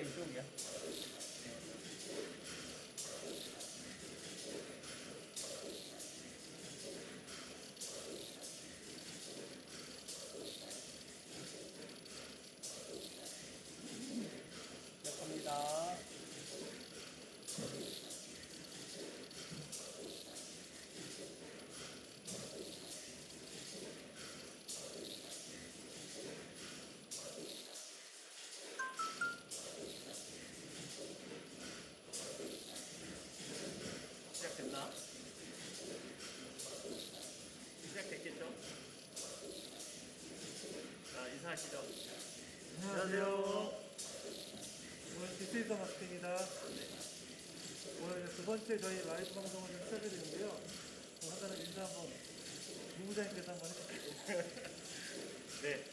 이쪽이야. 시작합니다. 시작됐나? 시작됐겠죠? 자, 인사하시죠. 안녕하세요. 오늘 디스이더 마스터입니다. 오늘 이제 두 번째 저희 라이브 방송을 좀 시작해 드리는데요. 간단한 인사 한번 부부장님께서 한번 해주세요. 네.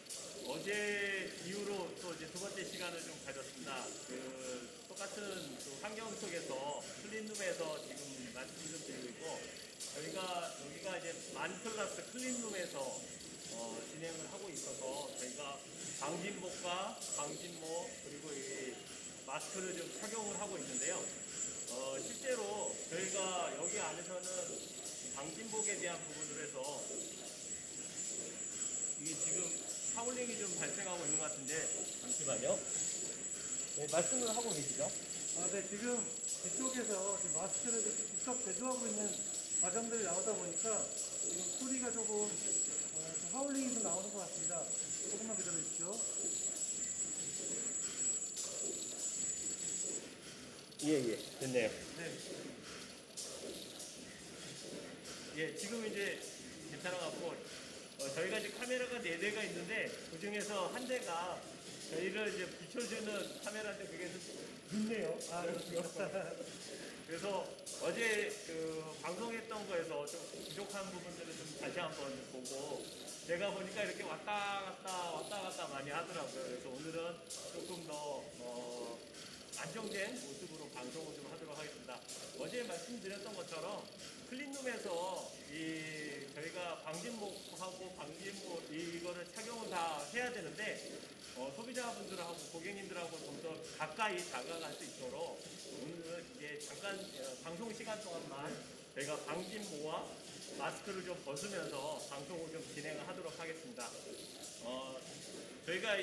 어제 이후로 또 이제 두 번째 시간을 좀 가졌습니다. 똑같은 또 환경 속에서 클린룸에서 지금 말씀을 좀 드리고 있고, 여기가 이제 만클라스 클린룸에서 진행을 하고 있어서 저희가 방진복과 방진모 그리고 이 마스크를 좀 착용을 하고 있는데요. 실제로 저희가 여기 안에서는 방진복에 대한 부분을 해서 이게 지금 하울링이 좀 발생하고 있는 것 같은데 잠시만요. 네, 말씀을 하고 계시죠? 네, 지금 이쪽에서 지금 마스크를 이렇게 직접 제조하고 있는 과정들이 나오다 보니까 지금 소리가 조금 좀 하울링이 좀 나오는 것 같습니다. 조금만 기다려 주십시오. 예, 됐네요. 네. 예, 지금 이제 괜찮아갖고 저희가 이제 카메라가 4대가 있는데 그 중에서 한 대가 저희를 이제 비춰주는 카메라인데 그게 좀 늦네요. 그렇습니다. 그래서 어제 방송했던 거에서 좀 부족한 부분들을 좀 다시 한번 보고 제가 보니까 이렇게 왔다 갔다 많이 하더라고요. 그래서 오늘은 조금 더 안정된 모습으로 방송을 좀 하도록 하겠습니다. 어제 말씀드렸던 것처럼 클린룸에서 저희가 방진목하고 방진모 이거를 착용을 다 해야 되는데 소비자분들하고 고객님들하고 좀 더 가까이 다가갈 수 있도록 오늘은 이제 잠깐 방송 시간 동안만 저희가 방진모와 마스크를 좀 벗으면서 방송을 좀 진행을 하도록 하겠습니다. 저희가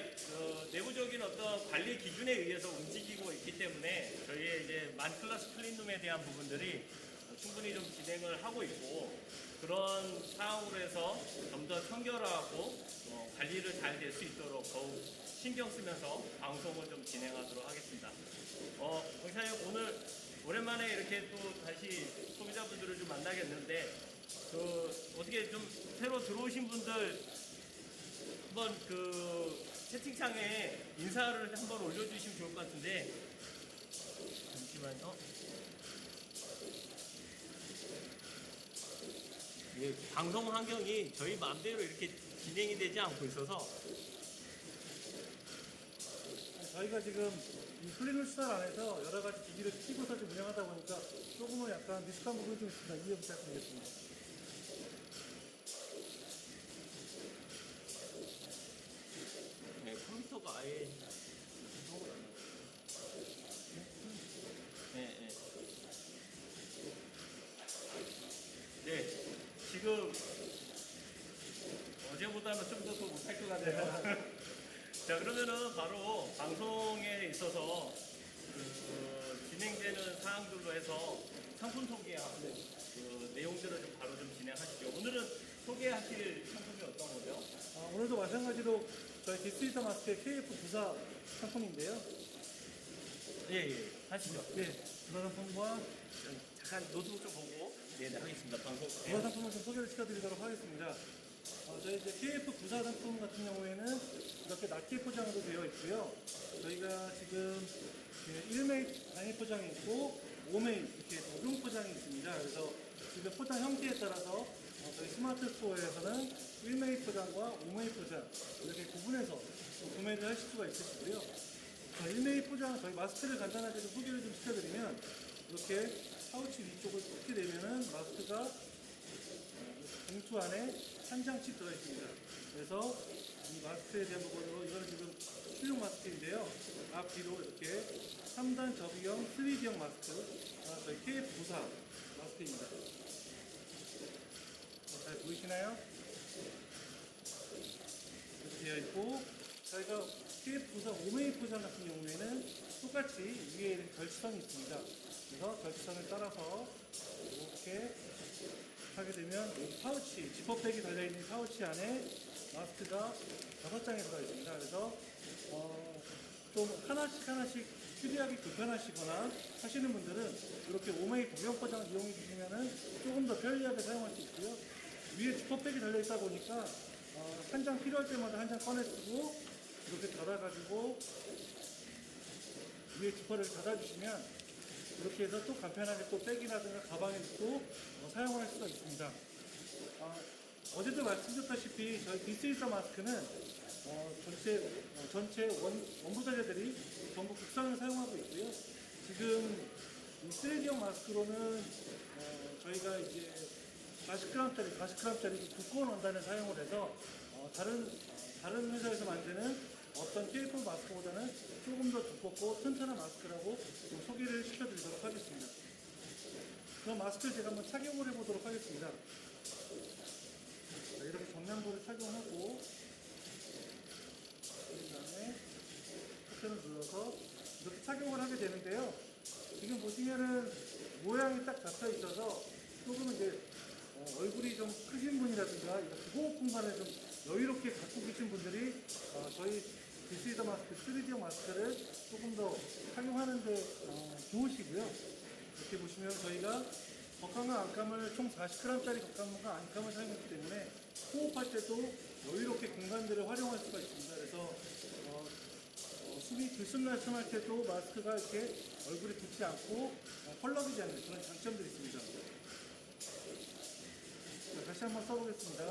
내부적인 어떤 관리 기준에 의해서 움직이고 있기 때문에 저희의 이제 만클라스 클린룸에 대한 부분들이 충분히 좀 진행을 하고 있고 그런 상황으로 해서 좀 더 청결하고 관리를 잘 될 수 있도록 더욱 신경 쓰면서 방송을 좀 진행하도록 하겠습니다. 경사님 오늘 오랜만에 이렇게 또 다시 소비자분들을 좀 만나겠는데 어떻게 좀 새로 들어오신 분들 한번 채팅창에 인사를 한번 올려주시면 좋을 것 같은데 잠시만요. 예, 방송 환경이 저희 마음대로 이렇게 진행이 되지 않고 있어서 저희가 지금 이 클린룸 시설 안에서 여러 가지 기기를 키고서 좀 운영하다 보니까 조금은 약간 미숙한 부분이 좀 있습니다. 이해 부탁드리겠습니다. 네, 컴퓨터가 아예 네. 네, 지금 어제보다는 좀 더 못할 것 같네요. 자, 그러면은 바로 방송에 있어서 진행되는 사항들로 해서 상품 소개하고 내용들을 좀 바로 좀 진행하시죠. 오늘은 소개하실 상품이 어떤 거죠? 오늘도 마찬가지로 저희 디스이더 마스터의 KF94 상품인데요. 예, 하시죠. 네, 부사 상품과 잠깐 노트북 좀 보고 하겠습니다. 방송. 부사 상품을 좀 소개를 시켜드리도록 하겠습니다. 저희 이제 KF94 상품 같은 경우에는 이렇게 낱개 포장으로 되어 있고요. 저희가 지금 1메이 단위 포장이 있고 5메이 이렇게 녹용 포장이 있습니다. 그래서 지금 포장 형태에 따라서 저희 스마트 스토어에서는 1메이 포장과 5메이 포장 이렇게 구분해서 구매를 하실 수가 있으시고요. 1메이 포장 저희 마스크를 간단하게 좀 소개를 좀 시켜드리면 이렇게 파우치 위쪽을 꽂게 되면은 마스크가 봉투 안에 한 장씩 들어있습니다. 그래서 이 마스크에 대한 부분으로 이거는 지금 수용 마스크인데요. 앞뒤로 이렇게 3단 접이형 3D형 마스크, 저희 KF94 마스크입니다. 잘 보이시나요? 이렇게 되어 있고, 저희가 KF94 오메이 포장 같은 경우에는 똑같이 위에 결치선이 있습니다. 그래서 결치선을 따라서 이렇게 하게 되면 이 파우치, 지퍼백이 달려있는 파우치 안에 마스크가 5장이 들어가 있습니다. 그래서 좀 하나씩 휴대하기 불편하시거나 하시는 분들은 이렇게 오메이 독용 포장을 이용해 주시면 조금 더 편리하게 사용할 수 있고요. 위에 지퍼백이 달려있다 보니까 한 장 필요할 때마다 한 장 꺼내 쓰고 이렇게 닫아가지고 위에 지퍼를 닫아주시면 이렇게 해서 또 간편하게 또 백이라든가 가방에 넣고 사용할 수가 있습니다. 어제도 말씀드렸다시피 저희 디스일서 마스크는 전체 원부자재들이 전부 국산을 사용하고 있고요. 지금 이 3D형 마스크로는 저희가 이제 40g짜리 두꺼운 원단을 사용을 해서 다른 회사에서 만드는 어떤 KF 마스크보다는 조금 더 두껍고 튼튼한 마스크라고 좀 소개를 시켜드리도록 하겠습니다. 그럼 마스크를 제가 한번 착용을 해보도록 하겠습니다. 자, 이렇게 정량부를 착용하고 그 다음에 버튼을 눌러서 이렇게 착용을 하게 되는데요. 지금 보시면은 모양이 딱 잡혀 있어서 조금 이제 얼굴이 좀 크신 분이라든가 이렇게 호흡 공간을 좀 여유롭게 갖고 계신 분들이 저희 디스일서 마스크 3D형 마스크를 조금 더 착용하는데 좋으시고요. 이렇게 보시면 저희가 겉감과 안감을 총 40g짜리 겉감과 안감을 사용했기 때문에 호흡할 때도 여유롭게 공간들을 활용할 수가 있습니다. 그래서 숨이 들숨날숨할 때도 마스크가 이렇게 얼굴에 붙지 않고 헐렁이지 않는 그런 장점들이 있습니다. 자, 다시 한번 써보겠습니다.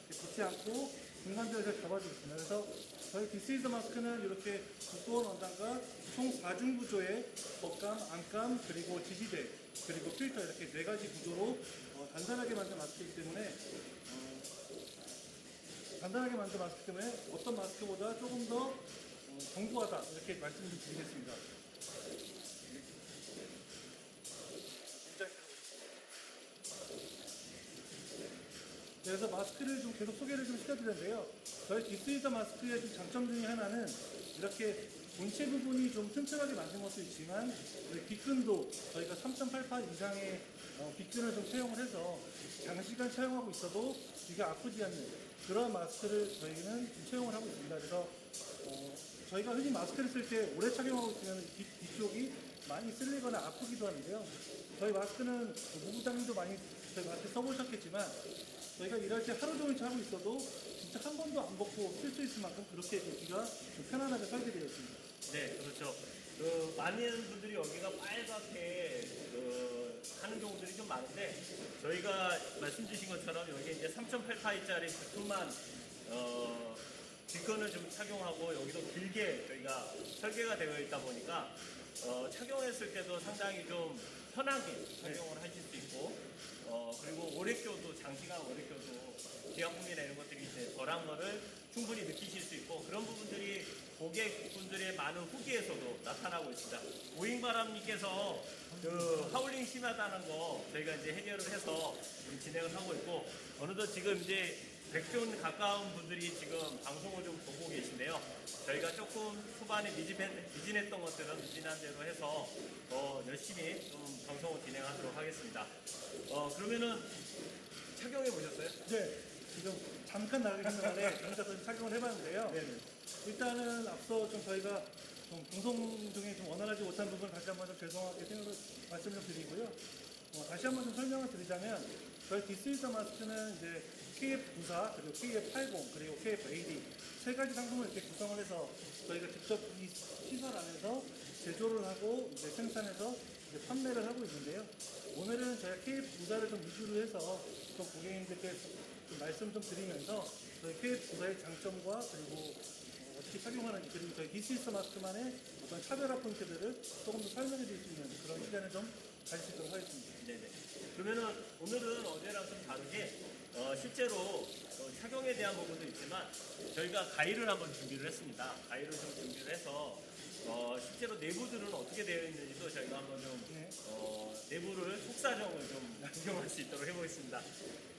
이렇게 붙지 않고 공간들을 잘 잡아주겠습니다. 그래서 저희 디스일서 마스크는 이렇게 두꺼운 원단과 총 4중 구조의 겉감, 안감, 그리고 지지대, 그리고 필터 이렇게 4가지 구조로 단단하게 만든 마스크이기 때문에 어떤 마스크보다 조금 더 견고하다 이렇게 말씀을 드리겠습니다. 그래서 마스크를 좀 계속 소개를 좀 시켜드렸는데요. 저희 디스일서 마스크의 좀 장점 중에 하나는 이렇게 본체 부분이 좀 튼튼하게 만든 것도 있지만 빗근도 저희가 3.88 이상의 빗근을 좀 채용을 해서 장시간 사용하고 있어도 귀가 아프지 않는 그런 마스크를 저희는 좀 채용을 하고 있습니다. 그래서 저희가 흔히 마스크를 쓸 때 오래 착용하고 있으면 뒤쪽이 많이 쓸리거나 아프기도 하는데요. 저희 마스크는 무부장님도 많이 저희 마스크 써보셨겠지만 저희가 일할 때 하루 종일 차고 있어도 진짜 한 번도 안 벗고 쓸 수 있을 만큼 그렇게 귀가 좀 편안하게 설계되어 있습니다. 네, 그렇죠. 많은 분들이 여기가 빨갛게 하는 경우들이 좀 많은데 저희가 말씀 주신 것처럼 여기 이제 3.88짜리 제품만 뒷건을 좀 착용하고 여기도 길게 저희가 설계가 되어 있다 보니까 착용했을 때도 상당히 좀 편하게 착용을 하실 수 있고 그리고 오래 껴도 장시간 오래 껴도 기압음이나 이런 것들이 이제 덜한 거를 충분히 느끼실 수 있고 그런 부분들이 고객분들의 많은 후기에서도 나타나고 있습니다. 오잉바람님께서 하울링 심하다는 거 저희가 이제 해결을 해서 진행을 하고 있고 어느덧 지금 이제 100존 가까운 분들이 지금 방송을 좀 보고 계신데요. 저희가 조금 후반에 미진했던 것들은 미진한 대로 해서 더 열심히 좀 방송을 진행하도록 하겠습니다. 그러면은 착용해 보셨어요? 네, 지금 잠깐 나가기 전에 혼자서 착용을 해봤는데요. 네네. 일단은 앞서 좀 저희가 좀 방송 중에 좀 원활하지 못한 부분 다시 한번 좀 죄송하게 말씀을 드리고요. 다시 한번 좀 설명을 드리자면 저희 디스일서 마스크는 이제 KF94 그리고 KF80 그리고 KF80 세 가지 상품을 이렇게 구성을 해서 저희가 직접 이 시설 안에서 제조를 하고 이제 생산해서 이제 판매를 하고 있는데요. 오늘은 저희가 KF94를 좀 위주로 해서 좀 고객님들께 좀 말씀 좀 드리면서 저희 KF94의 장점과 그리고 어떻게 착용하는지 그리고 저희 디스일서 마스크만의 어떤 차별화 포인트들을 조금 더 설명해 드릴 수 있는 그런 시간을 좀 가질 수 있도록 하겠습니다. 네네. 그러면은 오늘은 어제랑 좀 다르게 실제로 착용에 대한 부분도 있지만 저희가 가이드를 한번 준비를 했습니다. 가이드를 좀 준비를 해서 실제로 내부들은 어떻게 되어 있는지도 저희가 한번 좀 네. 내부를 속사정을 좀 구경할 수 있도록 해보겠습니다.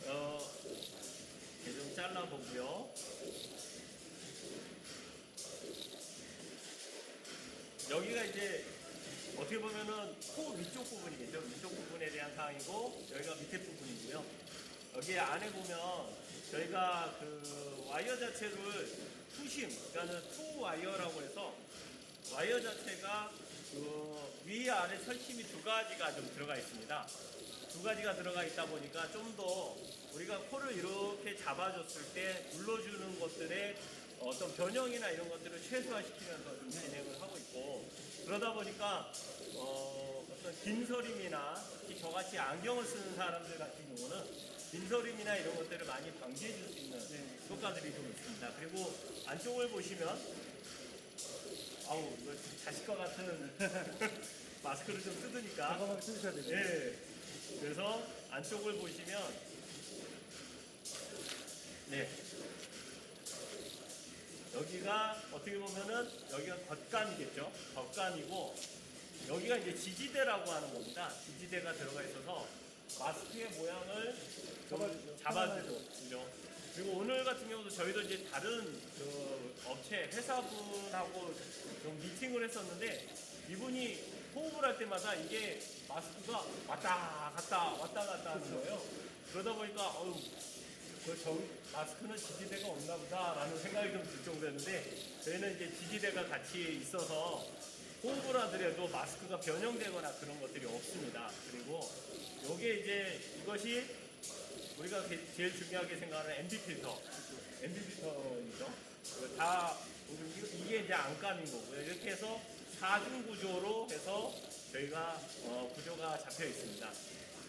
이렇게 좀 잘라보고요. 여기가 이제 어떻게 보면은 코 위쪽 부분이겠죠. 위쪽 부분에 대한 사항이고 여기가 밑에 부분이고요. 여기 안에 보면 저희가 그 와이어 자체를 투심, 그러니까는 투 와이어라고 해서 와이어 자체가 그 위아래 철심이 두 가지가 좀 들어가 있습니다. 두 가지가 들어가 있다 보니까 좀 더 우리가 코를 이렇게 잡아줬을 때 눌러주는 것들의 어떤 변형이나 이런 것들을 최소화시키면서 좀 진행을 하고 있고 그러다 보니까 어떤 긴서림이나 특히 저같이 안경을 쓰는 사람들 같은 경우는 긴서림이나 이런 것들을 많이 방지해 줄 수 있는 효과들이 좀 있습니다. 그리고 안쪽을 보시면 아우 이거 자식과 같은 마스크를 좀 뜯으니까 과감하게 쓰셔야 되죠. 네. 그래서 안쪽을 보시면 네. 여기가 어떻게 보면은 여기가 겉감이겠죠. 겉감이고 여기가 이제 지지대라고 하는 겁니다. 지지대가 들어가 있어서 마스크의 모양을 잡아주죠. 그리고 오늘 같은 경우도 저희도 이제 다른 그 업체 회사분하고 좀 미팅을 했었는데 이분이 호흡을 할 때마다 이게 마스크가 왔다 갔다 하는 거예요. 그러다 보니까 마스크는 지지대가 없나 보다라는 생각이 좀 들 정도였는데 저희는 이제 지지대가 같이 있어서 호흡을 하더라도 마스크가 변형되거나 그런 것들이 없습니다. 그리고 요게 이제 이것이 우리가 제일 중요하게 생각하는 MB 필터이죠. 다 이게 이제 안감인 거고요. 이렇게 해서 4중 구조로 해서 저희가 구조가 잡혀 있습니다.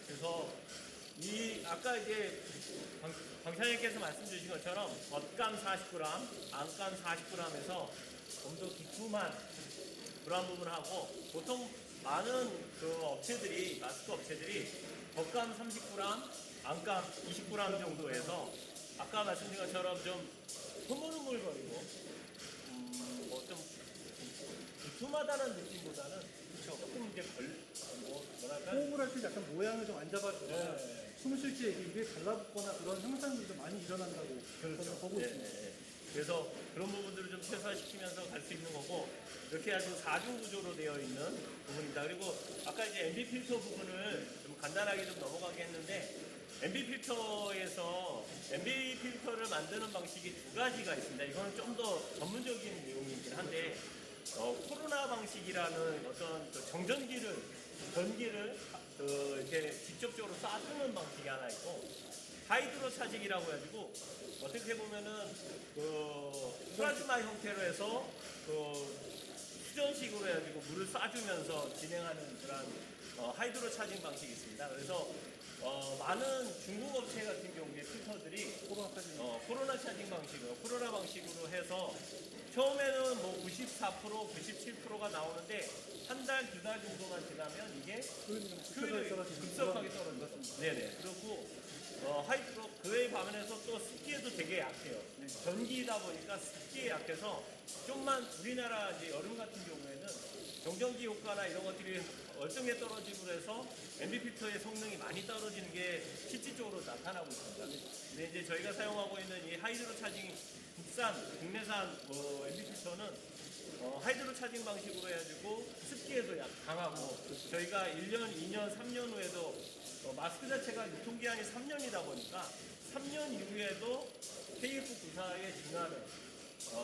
그래서 이 아까 이제 방사님께서 말씀 주신 것처럼 겉감 40g, 안감 40g에서 좀 더 두툼한 그런 부분하고 보통 많은 그 업체들이 마스크 업체들이 겉감 30g, 안감 20g 정도 해서 아까 말씀드린 것처럼 좀 흐물흐물거리고 뭐 좀 두툼하다는 느낌보다는 조금 이제 뭐랄까 호흡을 할 때 약간 모양을 좀 안 잡아주거나 숨을 쉴 때 입에 달라붙거나 그런 현상들도 많이 일어난다고 저는 보고 있습니다. 그래서 그런 부분들을 좀 최소화시키면서 갈 수 있는 거고 이렇게 아주 4중 구조로 되어 있는 부분입니다. 그리고 아까 이제 MB 필터 부분을 좀 간단하게 좀 넘어가게 했는데 MB 필터에서 MB 필터를 만드는 방식이 두 가지가 있습니다. 이거는 좀 더 전문적인 내용이긴 한데 코로나 방식이라는 어떤 그 전기를 이렇게 직접적으로 쏴주는 방식이 하나 있고 하이드로 차징이라고 해가지고 어떻게 보면은 그 플라즈마 형태로 해서 그 수전식으로 해가지고 물을 쏴주면서 진행하는 그런 하이드로 차징 방식이 있습니다. 그래서 많은 중국 업체 같은 경우에 필터들이 코로나 차징 방식으로 코로나 방식으로 해서 처음에는 뭐 94%, 97%가 나오는데 한 달, 두 달 정도만 지나면 이게 효율이 급속하게 떨어집니다. 네네. 그리고 하이드로 그에 반면해서 또 습기에도 되게 약해요. 전기이다 보니까 습기에 약해서 좀만 우리나라 이제 여름 같은 경우에는 정전기 효과나 이런 것들이 월등히 떨어지고 해서 MB 필터의 성능이 많이 떨어지는 게 실질적으로 나타나고 있습니다. 근데 이제 저희가 사용하고 있는 이 하이드로 차징 국내산 MB 필터는 하이드로 차징 방식으로 해가지고 습기에도 강하고 저희가 1년, 2년, 3년 후에도 마스크 자체가 유통기한이 3년이다 보니까 3년 이후에도 KF94에 준하는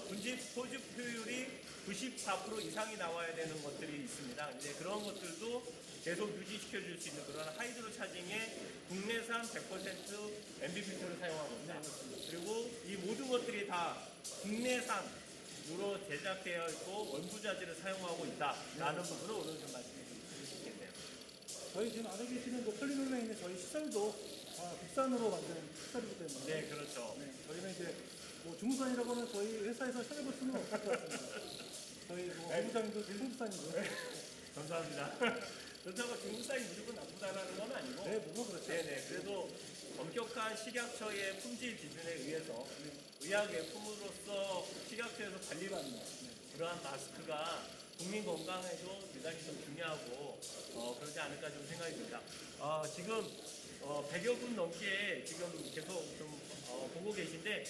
분집 포집 효율이 94% 이상이 나와야 되는 것들이 있습니다. 이제 그런 것들도 계속 유지시켜 줄 수 있는 그런 하이드로 차징의 국내산 100% MB 필터를 사용하고 있습니다. 그리고 이 모든 것들이 다 국내산으로 제작되어 있고 원부자재를 사용하고 있다라는 부분을 오늘 좀 말씀해 드릴 수 있겠네요. 저희 지금 안에 계시는 폴리놀에 있는 저희 시설도 국산으로 만든 시설이기 때문에 네, 그렇죠. 저희는 이제 뭐 중국산이라고 하면 저희 회사에서 찾아볼 수는 없을 것 같습니다. 저희 본부장님도 중국산이고. 감사합니다. 그렇다고 중국산이 무조건 나쁘다라는 건 아니고. 네, 물론 그렇죠. 네네. 그래도 엄격한 식약처의 품질 기준에 의해서 의약예품으로서 식약처에서 관리받는 그러한 마스크가 국민 건강에도 대단히 좀 중요하고 그러지 않을까 좀 생각이 듭니다. 지금 100여 분 넘게 지금 계속 좀 보고 계신데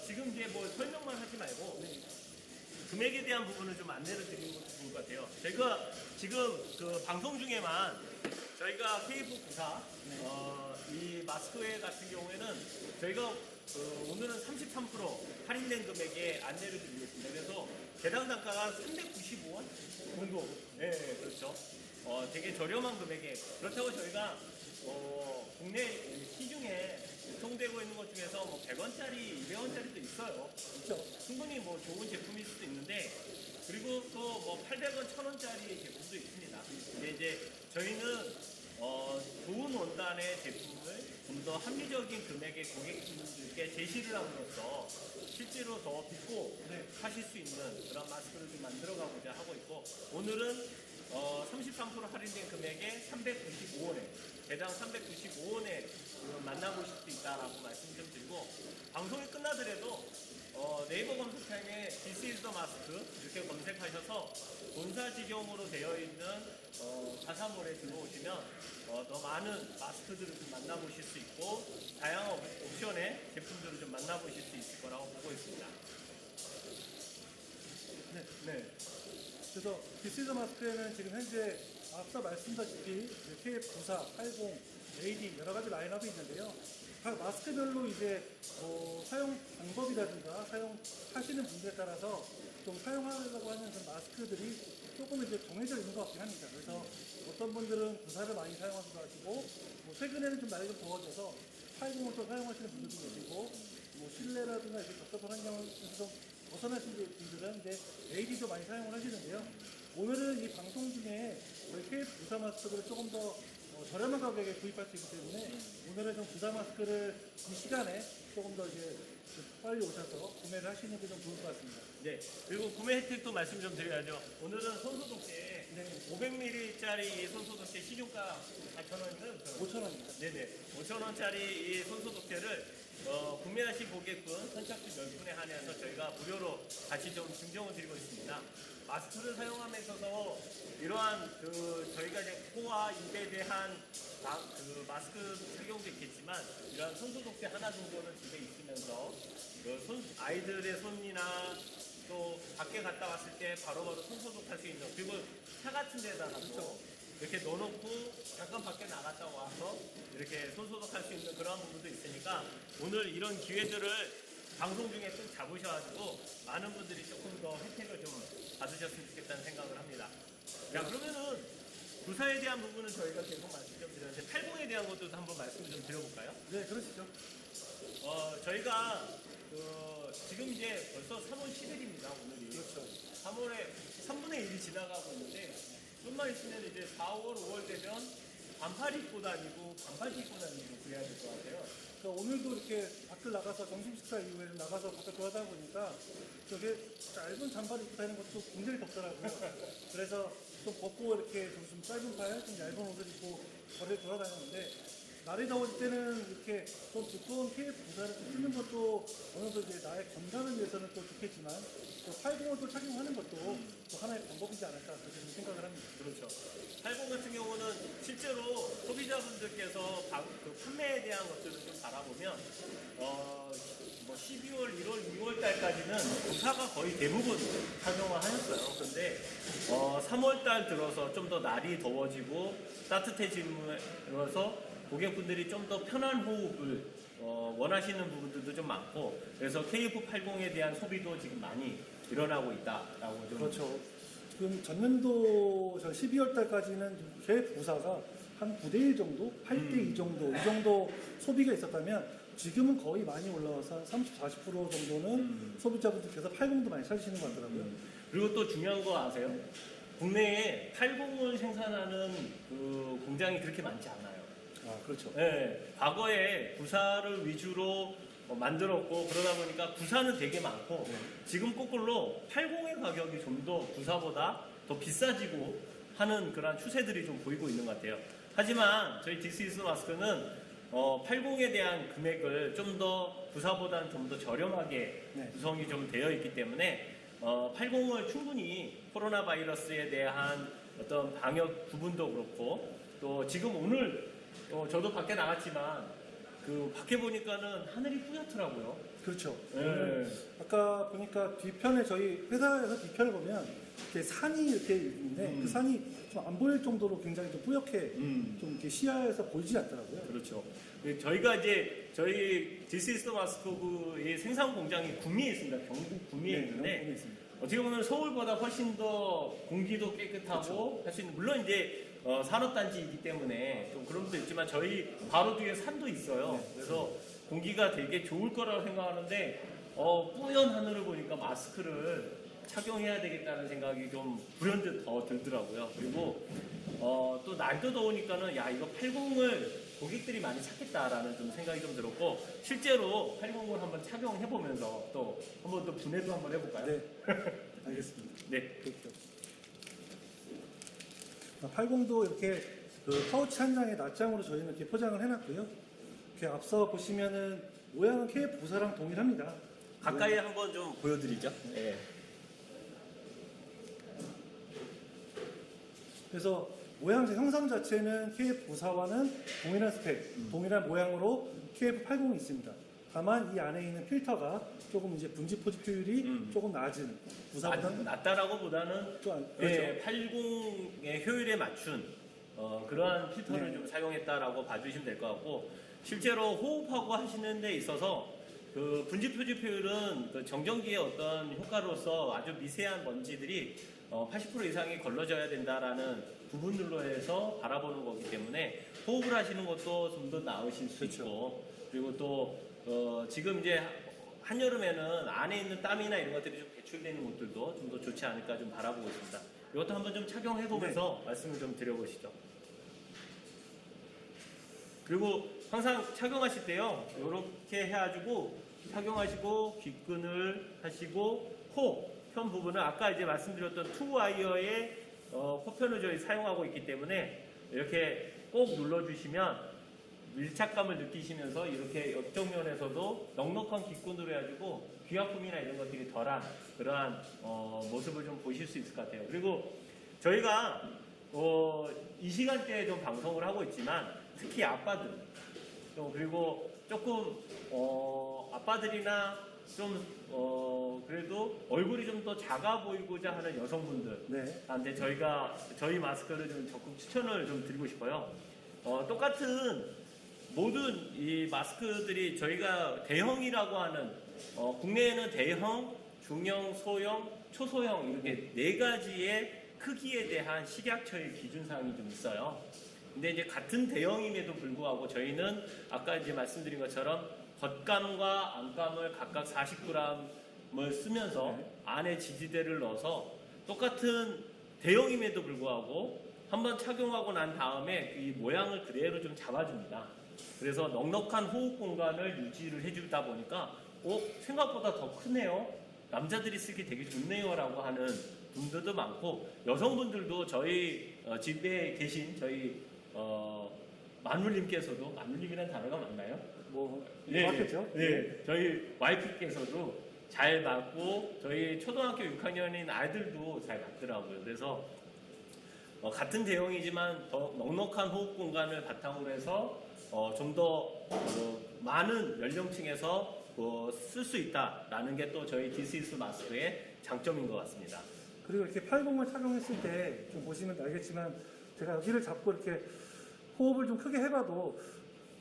지금 이제 뭐 설명만 하지 말고 금액에 대한 부분을 좀 안내를 드리는 것도 좋을 것 같아요. 저희가 지금 그 방송 중에만 저희가 KF94 이 마스크회 같은 경우에는 저희가 오늘은 33% 할인된 금액에 안내를 드리겠습니다. 그래서 개당 단가가 395원 정도. 네, 그렇죠. 되게 저렴한 금액에 그렇다고 저희가 국내 시중에 유통되고 있는 것 중에서 뭐 100원짜리, 200원짜리도 있어요. 그렇죠. 충분히 뭐 좋은 제품일 수도 있는데 그리고 또 뭐 800원, 1000원짜리 제품도 있습니다. 근데 이제 저희는 좋은 원단의 제품을 좀 더 합리적인 금액의 고객분들께 제시를 함으로써 실제로 더 믿고 하실 수 있는 그런 마스크를 좀 만들어가고자 하고 있고 오늘은 33% 할인된 금액에 395원에 개당 395원에 만나보실 수 있다라고 말씀 좀 드리고 방송이 끝나더라도 네이버 검색창에 This is the mask 이렇게 검색하셔서 본사 직영으로 되어 있는 가사몰에 들어오시면 더 많은 마스크들을 좀 만나보실 수 있고 다양한 옵션의 제품들을 좀 만나보실 수 있을 거라고 보고 있습니다. 네. 그래서 디시즈 마스크에는 지금 현재 앞서 말씀드렸다시피 KF94, 80, AD 여러 가지 라인업이 있는데요. 각 마스크별로 이제 사용 방법이라든가 사용하시는 분들에 따라서 좀 사용하려고 하는 그 마스크들이 조금 이제 정해져 있는 것 같긴 합니다. 그래서 어떤 분들은 94를 많이 사용하기도 하시고 뭐 최근에는 좀 날이 좀 더워져서 80을 또 사용하시는 분들도 계시고 뭐 실내라든가 이렇게 답답한 환경에서 좀 벗어나신 분들은 이제 AD도 많이 사용을 하시는데요. 오늘은 이 방송 중에 우리 KF94 마스크를 조금 더 저렴한 가격에 구입할 수 있기 때문에 오늘은 좀 94 마스크를 이 시간에 조금 더 이제 빨리 오셔서 구매를 하시는 게 좀 좋을 것 같습니다. 네. 그리고 구매 혜택도 말씀 좀 드려야죠. 오늘은 손소독제 500ml짜리 손소독제 시중가 4,000원인가요? 5,000원입니다. 네네. 5,000원짜리 이 손소독제를 구매하신 고객분 선착순 10분에 한해서 저희가 무료로 다시 좀 증정을 드리고 있습니다. 마스크를 사용함에 있어서 이러한 저희가 이제 코와 입에 대한 마스크 착용도 있겠지만 이러한 손소독제 하나 정도는 집에 있으면서 아이들의 손이나 또 밖에 갔다 왔을 때 바로바로 손소독할 수 있는 그리고 차 같은 데다가도 이렇게 넣어놓고 잠깐 밖에 나갔다 와서 이렇게 손소독할 수 있는 그런 부분도 있으니까 오늘 이런 기회들을 방송 중에 꼭 잡으셔가지고 많은 분들이 조금 더 혜택을 좀 받으셨으면 좋겠다는 생각을 합니다. 자, 그러면은 부사에 대한 부분은 저희가 계속 말씀 좀 드렸는데 80에 대한 것도 한번 말씀 좀 드려볼까요? 네, 그러시죠. 저희가 지금 이제 벌써 3월 10일입니다. 오늘이. 그렇죠. 3월에 3분의 1이 지나가고 있는데 좀만 있으면 이제 4월, 5월 되면 반팔 입고 다니고 반팔 입고 다니고 그래야 될 것 같아요. 오늘도 이렇게 밖을 나가서 점심 식사 이후에 나가서 밖에 돌아다니다 보니까 저게 짧은 잠바를 입고 다니는 것도 굉장히 덥더라고요. 그래서 좀 벗고 이렇게 좀 짧은 팔, 좀 얇은 옷을 입고 거리를 돌아다녔는데 날이 더워질 때는 이렇게 좀 두꺼운 KF94를 좀 쓰는 것도 어느 정도 이제 나의 건강을 위해서는 또 좋겠지만 또 80을 또 착용하는 것도 또 하나의 방법이지 않을까 그렇게 생각을 합니다. 그렇죠. 80 같은 경우는 실제로 소비자분들께서 그 판매에 대한 것들을 좀 바라보면 뭐 12월, 1월, 2월 달까지는 부사가 거의 대부분 착용을 하셨어요. 근데 3월 달 들어서 좀 더 날이 더워지고 따뜻해지면서 고객분들이 좀 더 편한 호흡을 원하시는 부분들도 좀 많고 그래서 KF80에 대한 소비도 지금 많이 일어나고 있다라고 좀 그렇죠. 지금 전년도 12월 달까지는 KF94가 한 9대1 정도, 8대2 정도, 이 정도 소비가 있었다면 지금은 거의 많이 올라와서 한 30, 40% 정도는 소비자분들께서 80도 많이 찾으시는 것 같더라고요. 그리고 또 중요한 거 아세요? 국내에 80을 생산하는 그 공장이 그렇게 많지 않아요. 아, 그렇죠. 네, 과거에 구사를 위주로 만들었고 그러다 보니까 구사는 되게 많고 지금 거꾸로 80의 가격이 좀 더 구사보다 더 비싸지고 하는 그런 추세들이 좀 보이고 있는 것 같아요. 하지만 저희 디스 이즈 마스크는 80에 대한 금액을 좀 더 부사보다는 좀 더 저렴하게 네. 구성이 좀 되어 있기 때문에 80을 충분히 코로나 바이러스에 대한 어떤 방역 부분도 그렇고 또 지금 오늘 저도 밖에 나갔지만 그 밖에 보니까는 하늘이 뿌옇더라고요. 그렇죠. 네. 오늘 아까 보니까 뒤편에 저희 회사에서 뒤편을 보면 이렇게 산이 이렇게 있는데 그 산이 좀 안 보일 정도로 굉장히 좀 뿌옇게 좀 이렇게 시야에서 보이지 않더라고요. 그렇죠. 저희가 이제 저희 디스이스트 마스코그의 생산 공장이 구미에 있습니다. 경북 구미에 네, 있는데 경북에 있습니다. 어떻게 보면 서울보다 훨씬 더 공기도 깨끗하고 할 수 있는 물론 이제 산업단지이기 때문에 좀 그런 것도 있지만 저희 바로 뒤에 산도 있어요. 네. 그래서 공기가 되게 좋을 거라고 생각하는데 뿌연 하늘을 보니까 마스크를 착용해야 되겠다는 생각이 좀 불현듯 더 들더라고요. 그리고 또 날도 더우니까는 야 이거 80을 고객들이 많이 찾겠다라는 좀 생각이 좀 들었고 실제로 80을 한번 착용해 보면서 또 한번 더 분해도 한번 해볼까요? 네, 알겠습니다. 네. 그렇죠. 80도 이렇게 그 파우치 한 장에 낱장으로 저희는 이렇게 포장을 해놨고요. 이렇게 앞서 보시면은 모양은 KF 부사랑 동일합니다. 가까이 한번 좀 보여드리죠. 네. 그래서 모양 형상 자체는 KF 부사와는 동일한 스펙, 동일한 모양으로 KF80이 있습니다. 다만 이 안에 있는 필터가 조금 이제 분지 포집 효율이 조금 낮은 부사보다는 낮다라고 보다는 좀 예, 80의 효율에 맞춘 그러한 필터를 네. 좀 사용했다라고 봐주시면 될 것 같고 실제로 호흡하고 하시는 데 있어서 그 분지 표집 효율은 그 정전기의 어떤 효과로서 아주 미세한 먼지들이 80% 이상이 걸러져야 된다라는 부분들로 해서 바라보는 거기 때문에 호흡을 하시는 것도 좀 더 나으실 수 그렇죠. 있고 그리고 또 지금 이제 한여름에는 안에 있는 땀이나 이런 것들이 좀 배출되는 것들도 좀 더 좋지 않을까 좀 바라보고 있습니다. 이것도 한번 좀 착용해 보면서 말씀을 좀 드려보시죠. 그리고 항상 착용하실 때요, 이렇게 해가지고 착용하시고 귓근을 하시고 코 편 부분은 아까 이제 말씀드렸던 투와이어의 코편을 저희 사용하고 있기 때문에 이렇게 꼭 눌러주시면 밀착감을 느끼시면서 이렇게 옆정면에서도 넉넉한 귓근으로 해가지고 귀 아픔이나 이런 것들이 덜한 그러한 모습을 좀 보실 수 있을 것 같아요. 그리고 저희가 이 시간대에 좀 방송을 하고 있지만 특히 아빠들 또 그리고 조금 아빠들이나 좀 그래도 얼굴이 좀 더 작아 보이고자 하는 여성분들한테 저희 마스크를 좀 적극 추천을 좀 드리고 싶어요. 똑같은 모든 이 마스크들이 저희가 대형이라고 하는 국내에는 대형, 중형, 소형, 초소형 이렇게 네 가지의 크기에 대한 식약처의 기준사항이 좀 있어요. 근데 이제 같은 대형임에도 불구하고 저희는 아까 이제 말씀드린 것처럼 겉감과 안감을 각각 40g을 쓰면서 안에 지지대를 넣어서 똑같은 대형임에도 불구하고 한번 착용하고 난 다음에 이 모양을 그대로 좀 잡아줍니다. 그래서 넉넉한 호흡 공간을 유지를 해주다 보니까 생각보다 더 크네요. 남자들이 쓰기 되게 좋네요 라고 하는 분들도 많고 여성분들도 저희 집에 계신 저희 마눌님께서도 마눌님이라는 단어가 맞나요? 맞겠죠? 네, 저희 와이프께서도 잘 맞고 저희 초등학교 6학년인 아이들도 잘 맞더라고요. 그래서 같은 대형이지만 더 넉넉한 호흡 공간을 바탕으로 해서 좀 더 많은 연령층에서 쓸 수 있다라는 게 또 저희 디스이스 마스크의 장점인 것 같습니다. 그리고 이렇게 80을 착용했을 때 좀 보시면 알겠지만 제가 여기를 잡고 이렇게 호흡을 좀 크게 해봐도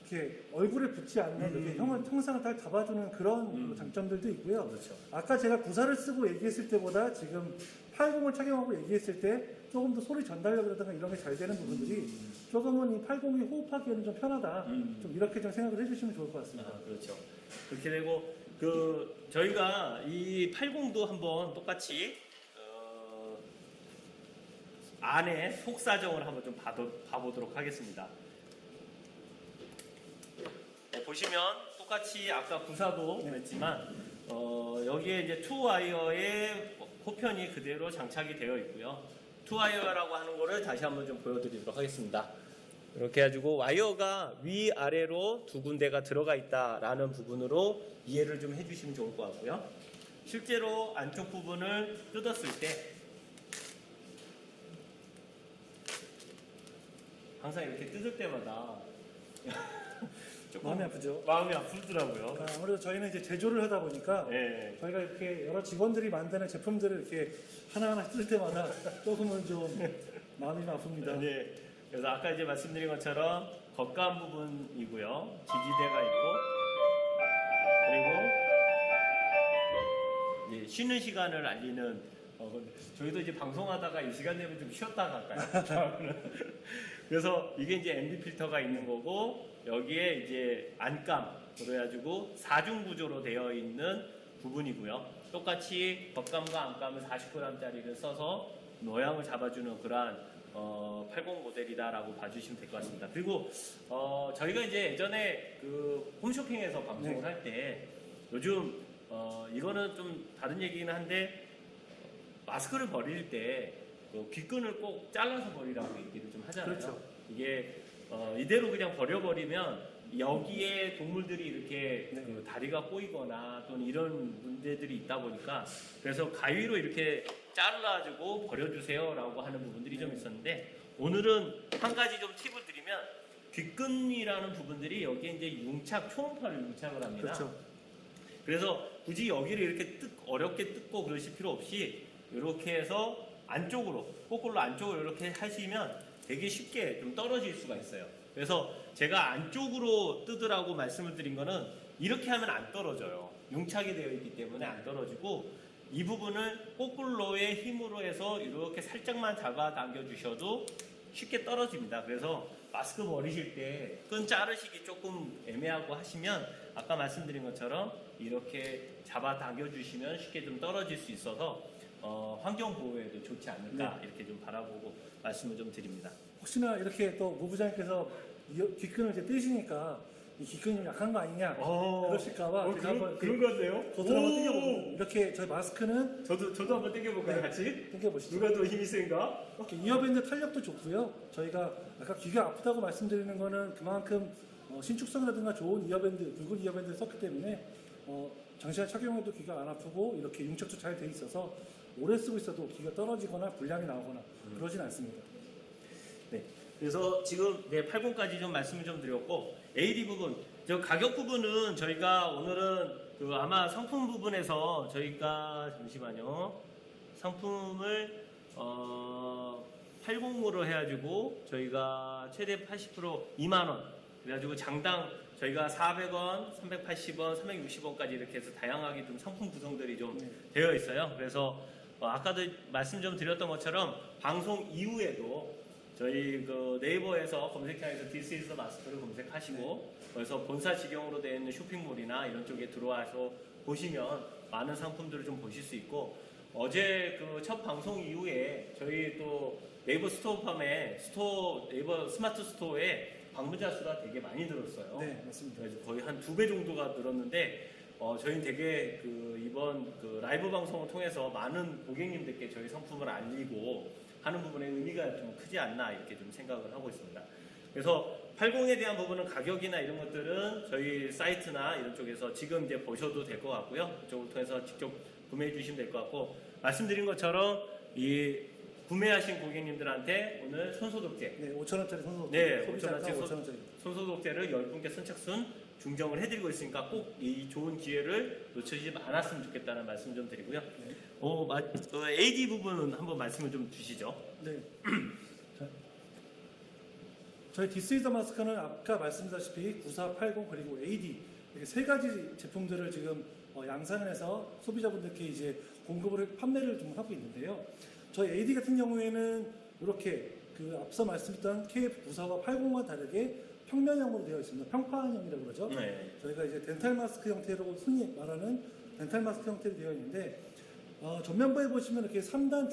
이렇게 얼굴에 붙지 않는 이렇게 형상을 잘 잡아주는 그런 장점들도 있고요. 그렇죠. 아까 제가 구사를 쓰고 얘기했을 때보다 지금 80을 착용하고 얘기했을 때 조금 더 소리 전달력이라든가 이런 게 잘 되는 부분들이 조금은 이 80이 호흡하기에는 좀 편하다. 좀 이렇게 좀 생각을 해주시면 좋을 것 같습니다. 그렇죠. 그렇게 되고 저희가 이 80도 한번 똑같이 안에 속 사정을 한번 좀 봐보도록 하겠습니다. 보시면 똑같이 아까 구사도 했지만 여기에 이제 투와이어의 코편이 그대로 장착이 되어 있고요. 투와이어라고 하는 거를 다시 한번 좀 보여드리도록 하겠습니다. 이렇게 해가지고 와이어가 위아래로 두 군데가 들어가 있다라는 부분으로 이해를 좀 해주시면 좋을 것 같고요. 실제로 안쪽 부분을 뜯었을 때 항상 이렇게 뜯을 때마다 조금 마음이 아프죠. 마음이 아프더라고요. 그러니까 아무래도 저희는 이제 제조를 하다 보니까 네. 저희가 이렇게 여러 직원들이 만드는 제품들을 이렇게 하나하나 쓸 때마다 조금은 좀 마음이 좀 아픕니다. 네. 그래서 아까 이제 말씀드린 것처럼 겉감 부분이고요. 지지대가 있고 그리고 이제 쉬는 시간을 알리는 저희도 이제 방송하다가 이 시간 되면 좀 쉬었다 갈까요? 그래서 이게 이제 MB 필터가 있는 거고 여기에 이제 안감 그래가지고 4중 구조로 되어 있는 부분이고요. 똑같이 겉감과 안감을 40g짜리를 써서 모양을 잡아주는 그러한 80 모델이다라고 봐주시면 될 것 같습니다. 그리고 저희가 이제 예전에 그 홈쇼핑에서 방송을 네. 할 때 요즘 이거는 좀 다른 얘기긴 한데 마스크를 버릴 때 귓끈을 꼭 잘라서 버리라고 얘기를 좀 하잖아요. 그렇죠. 이게 이대로 그냥 버려버리면 여기에 동물들이 이렇게 네. 그 다리가 꼬이거나 또는 이런 문제들이 있다 보니까 그래서 가위로 이렇게 잘라가지고 버려주세요라고 하는 부분들이 좀 있었는데 오늘은 한 가지 좀 팁을 드리면 귓끈이라는 부분들이 여기에 이제 융착 초음파를 융착을 합니다. 그렇죠. 그래서 굳이 여기를 이렇게 어렵게 뜯고 그러실 필요 없이 이렇게 해서 안쪽으로 거꾸로 안쪽으로 이렇게 하시면 되게 쉽게 좀 떨어질 수가 있어요. 그래서 제가 안쪽으로 뜯으라고 말씀을 드린 거는 이렇게 하면 안 떨어져요. 융착이 되어 있기 때문에 안 떨어지고 이 부분을 거꾸로의 힘으로 해서 이렇게 살짝만 잡아당겨 주셔도 쉽게 떨어집니다. 그래서 마스크 버리실 때 끈 자르시기 조금 애매하고 하시면 아까 말씀드린 것처럼 이렇게 잡아당겨 주시면 쉽게 좀 떨어질 수 있어서 환경 보호에도 좋지 않을까 이렇게 좀 바라보고 말씀을 좀 드립니다. 혹시나 이렇게 또 무부장님께서 귓끈을 이제 떼시니까 이 귓근이 좀 약한 거 아니냐 그러실까봐 제가 한번 그런 거세요? 겉으로 한번 땡겨보고 이렇게 저희 마스크는 저도 한번 땡겨볼까요, 같이? 땡겨보시죠. 누가 더 힘이 센가? 이렇게 이어밴드 탄력도 좋고요. 저희가 아까 귀가 아프다고 말씀드리는 거는 그만큼 신축성이라든가 좋은 이어밴드, 굵은 이어밴드를 썼기 때문에 장시간 착용해도 귀가 안 아프고 이렇게 융착도 잘 돼 있어서 오래 쓰고 있어도 귀가 떨어지거나 불량이 나오거나 그러진 않습니다. 네. 그래서 지금 80까지 좀 말씀을 좀 드렸고 AD 부분, 저 가격 부분은 저희가 오늘은 그 아마 상품 부분에서 저희가 잠시만요. 상품을 80으로 해가지고 저희가 최대 80% 2만 원. 그래가지고 장당 저희가 400원, 380원, 360원까지 이렇게 해서 다양하게 좀 상품 구성들이 좀 되어 있어요. 그래서 아까도 말씀 좀 드렸던 것처럼 방송 이후에도 저희 그 네이버에서 검색창에서 This is the Mask를 검색하시고 그래서 본사 직영으로 되어 있는 쇼핑몰이나 이런 쪽에 들어와서 보시면 많은 상품들을 좀 보실 수 있고 어제 그 첫 방송 이후에 저희 또 네이버 스토어팜에 네이버 스마트 스토어에 방문자 수가 되게 많이 늘었어요. 네, 맞습니다. 그래서 거의 한 2배 정도가 늘었는데 저희는 되게 그 이번 그 라이브 방송을 통해서 많은 고객님들께 저희 상품을 알리고 하는 부분에 의미가 좀 크지 않나 이렇게 좀 생각을 하고 있습니다. 그래서 80에 대한 부분은 가격이나 이런 것들은 저희 사이트나 이런 쪽에서 지금 이제 보셔도 될 것 같고요. 그쪽을 통해서 직접 구매해 주시면 될 것 같고 말씀드린 것처럼 이 구매하신 고객님들한테 오늘 손소독제 네, 5,000원짜리 손소독제. 네, 소비자가 5,000원짜리 손소독제를 10분께 선착순 중정을 해드리고 있으니까 꼭 이 좋은 기회를 놓치지 않았으면 좋겠다는 말씀 좀 드리고요. 네. AD 부분은 한번 말씀을 좀 주시죠. 네. 자, 저희 디스이더 마스크는 아까 말씀드렸다시피 9480 그리고 AD 이렇게 세 가지 제품들을 지금 양산을 해서 소비자분들께 이제 공급을 판매를 좀 하고 있는데요. 저희 AD 같은 경우에는 이렇게 그 앞서 말씀드렸던 KF94와 80과 다르게 평면형으로 되어 있습니다. 평판형이라고 그러죠. 네. 저희가 이제 덴탈 마스크 형태로 흔히 말하는 덴탈 마스크 형태로 되어 있는데 전면부에 보시면 이렇게 3단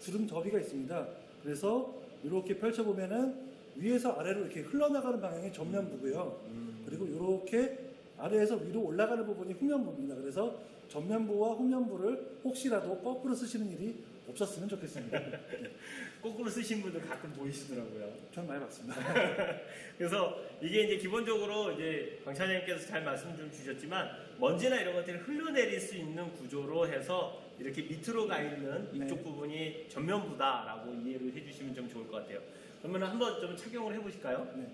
주름 더비가 있습니다. 그래서 이렇게 펼쳐보면은 위에서 아래로 이렇게 흘러나가는 방향이 전면부고요. 그리고 이렇게 아래에서 위로 올라가는 부분이 후면부입니다. 그래서 전면부와 후면부를 혹시라도 거꾸로 쓰시는 일이 없었으면 좋겠습니다. 거꾸로 쓰신 분들 가끔 보이시더라고요. 전 많이 봤습니다. 그래서 이게 이제 기본적으로 이제 강 차장님께서 잘 말씀 좀 주셨지만 먼지나 이런 것들을 흘러내릴 수 있는 구조로 해서 이렇게 밑으로 가 있는 이쪽 네. 부분이 전면부다라고 이해를 해주시면 좀 좋을 것 같아요. 그러면 한번 좀 착용을 해보실까요? 네.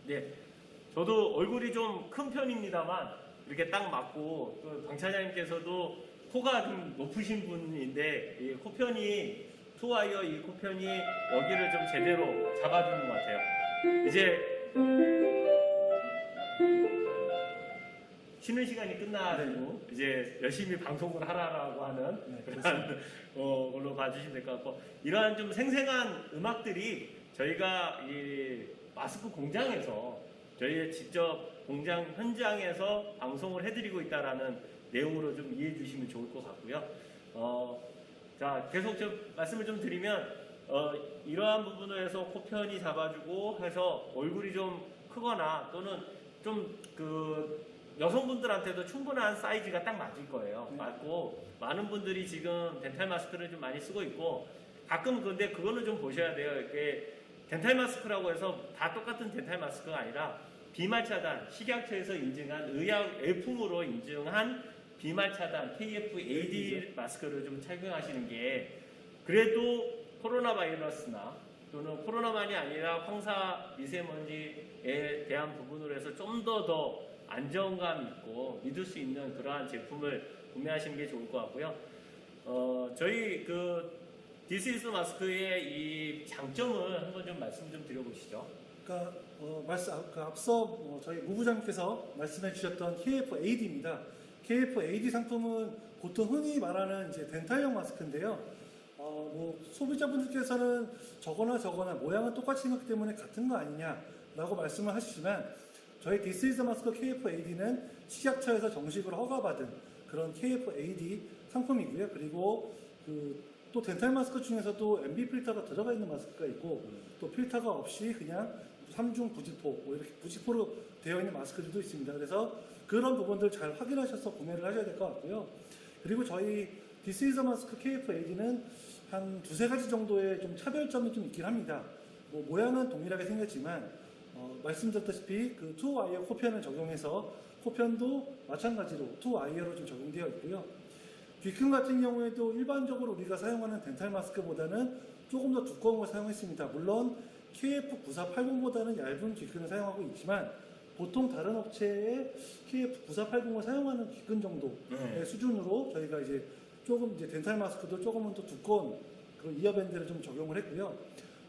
네, 저도 얼굴이 좀 큰 편입니다만 이렇게 딱 맞고 또 강 차장님께서도 코가 좀 높으신 분인데 이 코편이 투와이어 이 코편이 여기를 좀 제대로 잡아주는 것 같아요. 이제 쉬는 시간이 끝나고 이제 열심히 방송을 하라고 하는 네, 그런 걸로 봐주시면 될 것 같고 이러한 좀 생생한 음악들이 저희가 이 마스크 공장에서 저희의 직접 공장 현장에서 방송을 해드리고 있다라는 내용으로 좀 이해해 주시면 좋을 것 같고요. 자 계속 좀 말씀을 좀 드리면 이러한 부분에서 코편이 잡아주고 해서 얼굴이 좀 크거나 또는 좀 그 여성분들한테도 충분한 사이즈가 딱 맞을 거예요. 맞고 많은 분들이 지금 덴탈 마스크를 좀 많이 쓰고 있고 가끔 근데 그거는 좀 보셔야 돼요. 이렇게 덴탈 마스크라고 해서 다 똑같은 덴탈 마스크가 아니라 비말 차단, 식약처에서 인증한 의약 F품으로 인증한 비말 차단 KF-AD 마스크를 좀 착용하시는 게 그래도 코로나 바이러스나 또는 코로나만이 아니라 황사 미세먼지에 대한 부분으로 해서 좀 더 안정감 있고 믿을 수 있는 그러한 제품을 구매하시는 게 좋을 것 같고요. 저희 그 This is 마스크의 이 장점을 한번 좀 말씀 좀 드려보시죠. 그러니까 앞서 저희 무부장님께서 말씀해 주셨던 KF-AD입니다. KF-AD 상품은 보통 흔히 말하는 이제 덴탈용 마스크인데요. 소비자분들께서는 저거나 모양은 똑같이 생겼기 때문에 같은 거 아니냐라고 말씀을 하시지만 저희 This is 마스크 KF-AD는 식약처에서 정식으로 허가받은 그런 KF-AD 상품이고요. 그리고 또 덴탈 마스크 중에서도 MB 필터가 들어가 있는 마스크가 있고 또 필터가 없이 그냥 3중 부직포 이렇게 부직포로 되어 있는 마스크들도 있습니다. 그래서 그런 부분들 잘 확인하셔서 구매를 하셔야 될 것 같고요. 그리고 저희 This is 마스크 KF-AD는 한 두세 가지 정도의 좀 차별점이 좀 있긴 합니다. 모양은 동일하게 생겼지만 말씀드렸다시피 그 투와이어 코편을 적용해서 코편도 마찬가지로 투와이어로 좀 적용되어 있고요. 귀큰 같은 경우에도 일반적으로 우리가 사용하는 덴탈 마스크보다는 조금 더 두꺼운 걸 사용했습니다. 물론 KF9480보다는 얇은 귀끈을 사용하고 있지만 보통 다른 업체의 KF9480을 사용하는 귀끈 정도의 수준으로 저희가 이제 조금 이제 덴탈 마스크도 조금은 더 두꺼운 그런 이어밴드를 좀 적용을 했고요.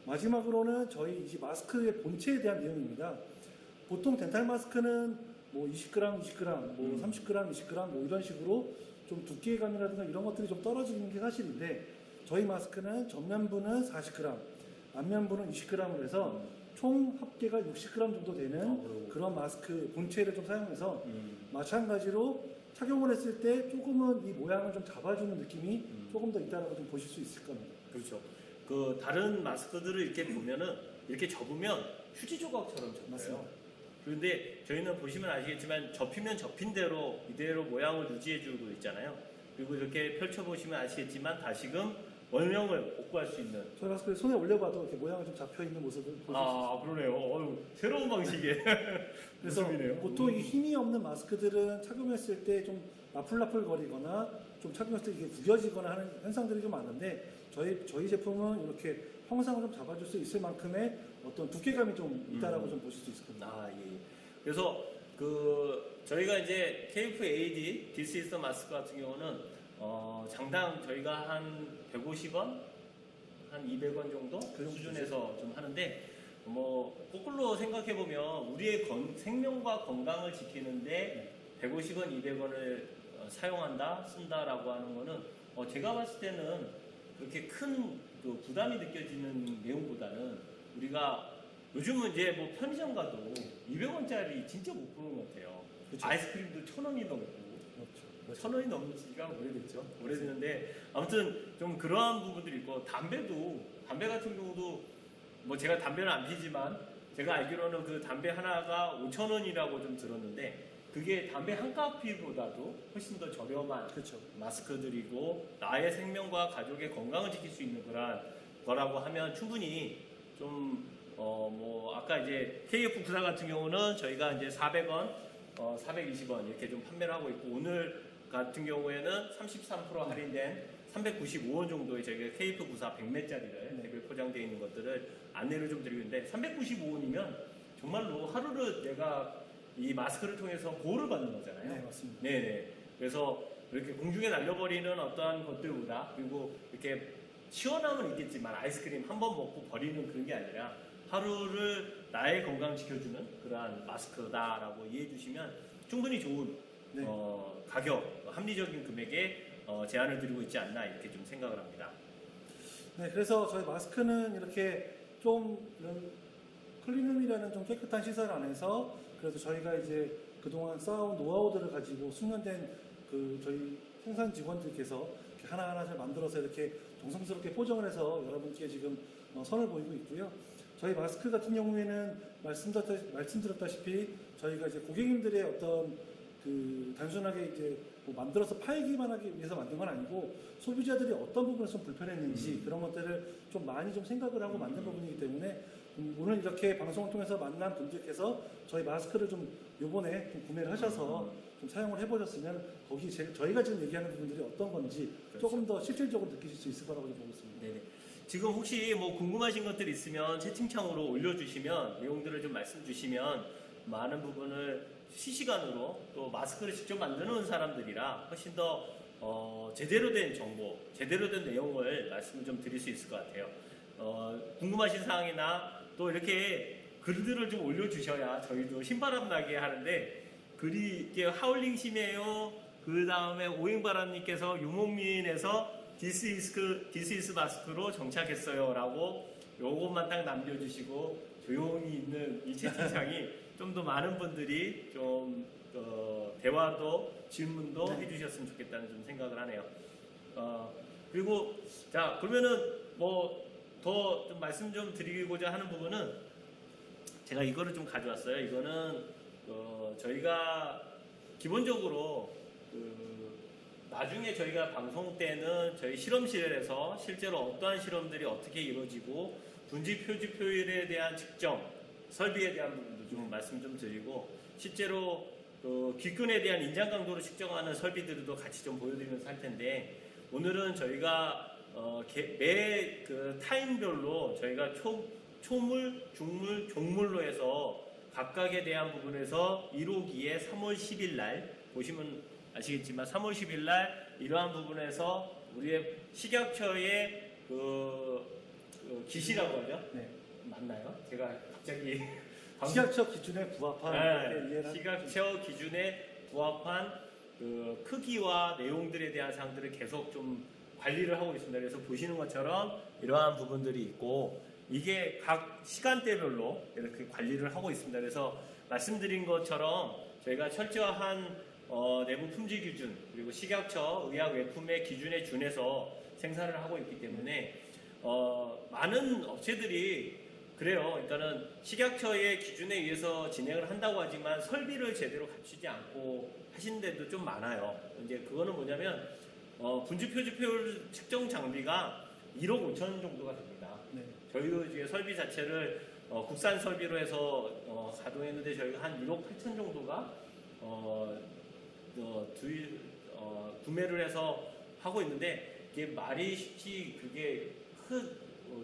마지막으로는 저희 이제 마스크의 본체에 대한 내용입니다. 보통 덴탈 마스크는 뭐 20g, 20g, 뭐 30g, 20g 뭐 이런 식으로 좀 두께감이라든가 이런 것들이 좀 떨어지는 게 사실인데 저희 마스크는 전면부는 40g, 앞면부는 20g으로 해서 총 합계가 60g 정도 되는 그런 마스크 본체를 좀 사용해서 마찬가지로 착용을 했을 때 조금은 이 모양을 좀 잡아주는 느낌이 조금 더 있다라고 좀 보실 수 있을 겁니다. 그렇죠. 그 다른 마스크들을 이렇게 보면은 이렇게 접으면 휴지 조각처럼 접혀요. 맞습니다. 그런데 저희는 보시면 아시겠지만 접히면 접힌 대로 이대로 모양을 유지해주고 있잖아요. 그리고 이렇게 펼쳐보시면 아시겠지만 다시금 원형을 복구할 수 있는. 저희 마스크를 손에 올려봐도 이렇게 모양이 좀 잡혀 있는 모습을 보실 수 있어요. 그러네요. 어휴, 새로운 방식의 그래서 모습이네요. 보통 이 힘이 없는 마스크들은 착용했을 때 좀 나풀나풀 거리거나 좀 착용했을 때 이게 구겨지거나 하는 현상들이 좀 많은데 저희 제품은 이렇게 형상을 좀 잡아줄 수 있을 만큼의 어떤 두께감이 좀 있다라고 좀 보실 수 있을 겁니다. 예. 그래서 저희가 이제 KF-AD This is 마스크 같은 경우는 장당 저희가 한 150원, 한 200원 정도 그 수준에서 좀 하는데 뭐 거꾸로 생각해 보면 우리의 생명과 건강을 지키는데 150원, 200원을 쓴다라고 하는 거는 제가 봤을 때는 그렇게 큰 그 부담이 느껴지는 내용보다는 우리가 요즘은 이제 뭐 편의점 가도 200원짜리 진짜 못 보는 것 같아요. 그쵸. 아이스크림도 1,000원이 넘고 그렇죠. 1,000원이 넘은 지가 오래됐죠. 오래됐는데 아무튼 좀 그러한 부분들이 있고 담배 같은 경우도 뭐 제가 담배는 안 피지만 제가 알기로는 그 담배 하나가 5,000원이라고 좀 들었는데 그게 담배 한 까피보다도 훨씬 더 저렴한 그렇죠. 마스크들이고 나의 생명과 가족의 건강을 지킬 수 있는 거라고 하면 충분히 좀 뭐 아까 이제 KF94 같은 경우는 저희가 이제 400원, 420원 이렇게 좀 판매를 하고 있고 오늘 같은 경우에는 33% 할인된 395원 정도의 저희가 KF94 100매짜리를 개별 포장되어 있는 것들을 안내를 좀 드리고 있는데 395원이면 정말로 하루를 내가 이 마스크를 통해서 보호를 받는 거잖아요. 네, 맞습니다. 네네. 그래서 이렇게 공중에 날려버리는 어떠한 것들보다 그리고 이렇게 시원함은 있겠지만 아이스크림 한 번 먹고 버리는 그런 게 아니라 하루를 나의 건강 지켜주는 그러한 마스크다라고 이해해 주시면 충분히 좋은 네. 가격, 합리적인 금액에 제안을 드리고 있지 않나 이렇게 좀 생각을 합니다. 네, 그래서 저희 마스크는 이렇게 좀 이런 클린룸이라는 좀 깨끗한 시설 안에서 그래도 저희가 이제 그동안 쌓아온 노하우들을 가지고 숙련된 그 저희 생산 직원들께서 이렇게 하나하나 잘 만들어서 이렇게 정성스럽게 포장을 해서 여러분께 지금 선을 보이고 있고요. 저희 마스크 같은 경우에는 말씀드렸다시피 저희가 이제 고객님들의 어떤 그 단순하게 이제 뭐 만들어서 팔기만 하기 위해서 만든 건 아니고 소비자들이 어떤 부분에서 좀 불편했는지 그런 것들을 좀 많이 좀 생각을 하고 만든 부분이기 때문에 오늘 이렇게 방송을 통해서 만난 분들께서 저희 마스크를 좀 요번에 좀 구매를 하셔서 좀 사용을 해보셨으면 거기 저희가 지금 얘기하는 부분들이 어떤 건지 그렇죠. 조금 더 실질적으로 느끼실 수 있을 거라고 보고 있습니다. 네네. 지금 혹시 뭐 궁금하신 것들 있으면 채팅창으로 올려주시면 내용들을 좀 말씀 주시면 많은 부분을 실시간으로 또 마스크를 직접 만드는 사람들이라 훨씬 더 제대로 된 정보, 제대로 된 내용을 말씀을 좀 드릴 수 있을 것 같아요. 궁금하신 사항이나 또 이렇게 글들을 좀 올려주셔야 저희도 신바람 나게 하는데 글이 이게 하울링 심해요. 그 다음에 오행바람님께서 유목민에서 This is 마스크로 정착했어요 라고 요것만 딱 남겨주시고 조용히 있는 이 채팅창이 좀 더 많은 분들이 좀 대화도 질문도 해주셨으면 좋겠다는 좀 생각을 하네요. 그리고 자 그러면은 뭐 더 좀 말씀 좀 드리고자 하는 부분은 제가 이거를 좀 가져왔어요. 이거는 저희가 기본적으로 나중에 저희가 방송 때는 저희 실험실에서 실제로 어떠한 실험들이 어떻게 이루어지고 분지 표지 표율에 대한 측정, 설비에 대한 부분도 좀 말씀 좀 드리고 실제로 귓근에 대한 인장 강도를 측정하는 설비들도 같이 좀 보여드리면서 할 텐데 오늘은 저희가 매 그 타임별로 저희가 초물, 중물, 종물로 해서 각각에 대한 부분에서 1호기에 3월 10일 날 보시면 아시겠지만 3월 10일 날 이러한 부분에서 우리의 식약처의 기시라고 하죠? 네. 맞나요? 제가 갑자기 식약처 기준에 부합한 이렇게 이해를 식약처 기준에 부합한 그 크기와 내용들에 대한 사항들을 계속 좀 관리를 하고 있습니다. 그래서 보시는 것처럼 이러한 부분들이 있고 이게 각 시간대별로 이렇게 관리를 하고 있습니다. 그래서 말씀드린 것처럼 저희가 철저한 내부 품질 기준 그리고 식약처 의약외품의 기준에 준해서 생산을 하고 있기 때문에 많은 업체들이 그래요. 그러니까는 식약처의 기준에 의해서 진행을 한다고 하지만 설비를 제대로 갖추지 않고 하시는 데도 좀 많아요. 이제 그거는 뭐냐면 분지 표지 표율 측정 장비가 1억 5천 정도가 됩니다. 네. 저희도 이제 설비 자체를 국산 설비로 해서 가동했는데 저희가 한 1억 8천 정도가 구매를 해서 하고 있는데 이게 말이 쉽지 그게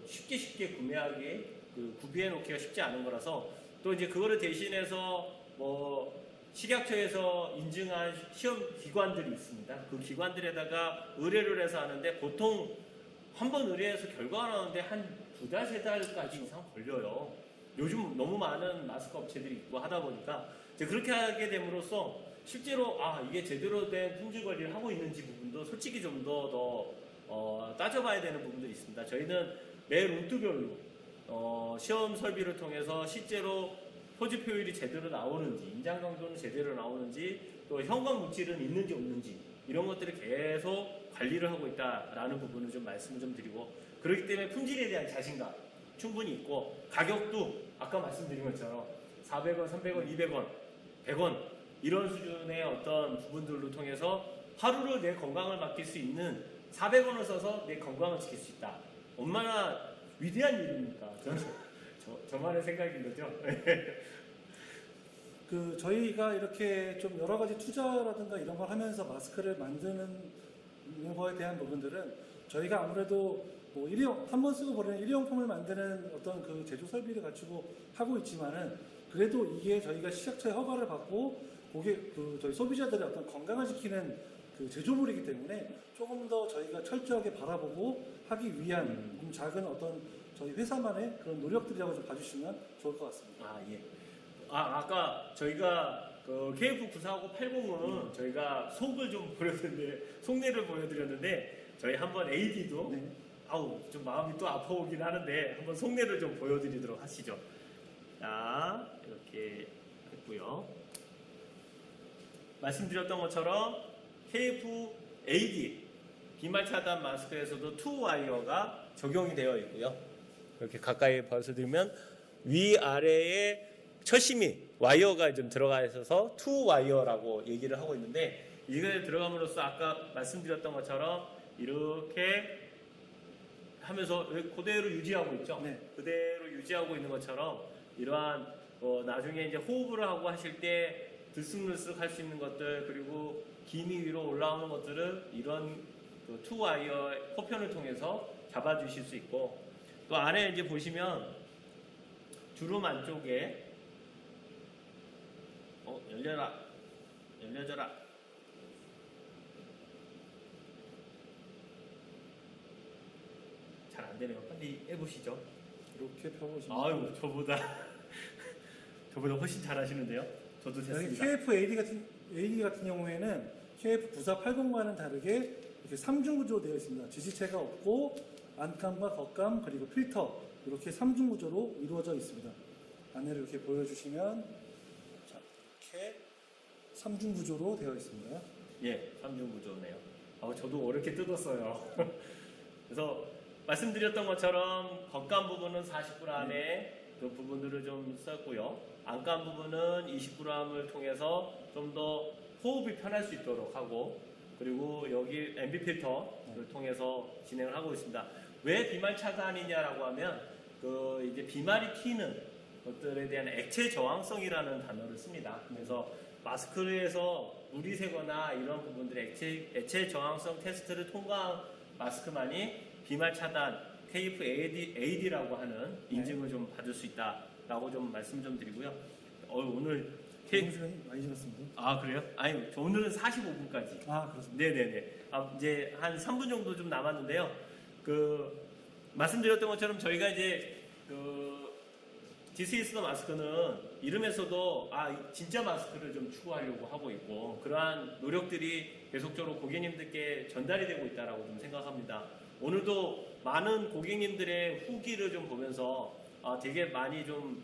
쉽게 구매하기 구비해 놓기가 쉽지 않은 거라서 또 이제 그거를 대신해서 뭐 식약처에서 인증한 시험 기관들이 있습니다. 그 기관들에다가 의뢰를 해서 하는데 보통 한 번 의뢰해서 결과가 나오는데 한 2달, 3달까지 이상 걸려요. 요즘 너무 많은 마스크 업체들이 있고 하다 보니까 이제 그렇게 하게 됨으로써 실제로 이게 제대로 된 품질 관리를 하고 있는지 부분도 솔직히 좀 더 따져봐야 되는 부분들이 있습니다. 저희는 매 루트별로 시험 설비를 통해서 실제로 표지 표율이 제대로 나오는지, 인장 강도는 제대로 나오는지, 또 형광 물질은 있는지 없는지 이런 것들을 계속 관리를 하고 있다라는 부분을 좀 말씀을 좀 드리고 그렇기 때문에 품질에 대한 자신감 충분히 있고 가격도 아까 말씀드린 것처럼 400원, 300원, 200원, 100원 이런 수준의 어떤 부분들로 통해서 하루를 내 건강을 맡길 수 있는 400원을 써서 내 건강을 지킬 수 있다. 얼마나 위대한 일입니까? 저는 저만의 생각인 거죠. 저희가 이렇게 좀 여러 가지 투자라든가 이런 걸 하면서 마스크를 만드는 거에 대한 부분들은 저희가 아무래도 뭐 한 번 쓰고 버리는 일회용품을 만드는 어떤 그 제조 설비를 갖추고 하고 있지만은 그래도 이게 저희가 시작처에 허가를 받고 저희 소비자들의 어떤 건강을 지키는 그 제조물이기 때문에 조금 더 저희가 철저하게 바라보고 하기 위한 좀 작은 어떤 저희 회사만의 그런 노력들이라고 좀 봐주시면 좋을 것 같습니다. 아, 예. 아까 저희가 그 KF94980은 저희가 속을 좀 속내를 보여드렸는데 저희 한번 AD도 네. 좀 마음이 또 아파오긴 하는데 한번 속내를 좀 보여드리도록 하시죠. 자, 이렇게 했고요. 말씀드렸던 것처럼 KF-AD 비말 차단 마스크에서도 2와이어가 적용이 되어 있고요. 이렇게 가까이 보여드리면 위아래에 철심이 와이어가 좀 들어가 있어서 2와이어라고 얘기를 하고 있는데 이게 들어감으로써 아까 말씀드렸던 것처럼 이렇게 하면서 그대로 유지하고 있죠. 네. 그대로 유지하고 있는 것처럼 이러한 나중에 이제 호흡을 하고 하실 때 들쑥날쑥 할 수 있는 것들 그리고 기미 위로 올라오는 것들을 이런 투와이어 포편을 통해서 잡아주실 수 있고 또 안에 이제 보시면 주름 안쪽에 열려져라 잘 안 되네요. 빨리 해보시죠. 이렇게 펴보시면 아유 저보다 훨씬 잘하시는데요. 저도 여기 됐습니다. KF-AD 같은 경우에는 KF-9480과는 다르게 이렇게 3중 구조로 되어 있습니다. 지지체가 없고 안감과 겉감 그리고 필터 이렇게 3중 구조로 이루어져 있습니다. 안내를 이렇게 보여주시면 자, 이렇게 3중 구조로 되어 있습니다. 예, 3중 구조네요. 저도 어렵게 뜯었어요. 그래서 말씀드렸던 것처럼 겉감 부분은 40g의 그 부분들을 좀 썼고요. 안감 부분은 20g을 통해서 좀 더 호흡이 편할 수 있도록 하고 그리고 여기 MB 필터를 통해서 진행을 하고 있습니다. 왜 비말 차단이냐라고 하면 이제 비말이 튀는 것들에 대한 액체 저항성이라는 단어를 씁니다. 그래서 마스크에서 물이 새거나 이런 부분들의 액체 저항성 테스트를 통과한 마스크만이 비말 차단 KF-AD라고 하는 인증을 좀 받을 수 있다라고 좀 말씀 좀 드리고요. 오늘 시간이 많이 지났습니다. 그래요? 아니, 오늘은 45분까지. 그렇습니다. 네네네. 이제 한 3분 정도 좀 남았는데요. 말씀드렸던 것처럼 저희가 이제 디스 더 마스크는 이름에서도 진짜 마스크를 좀 추구하려고 하고 있고 그러한 노력들이 계속적으로 고객님들께 전달이 되고 있다라고 좀 생각합니다. 오늘도 많은 고객님들의 후기를 좀 보면서 되게 많이 좀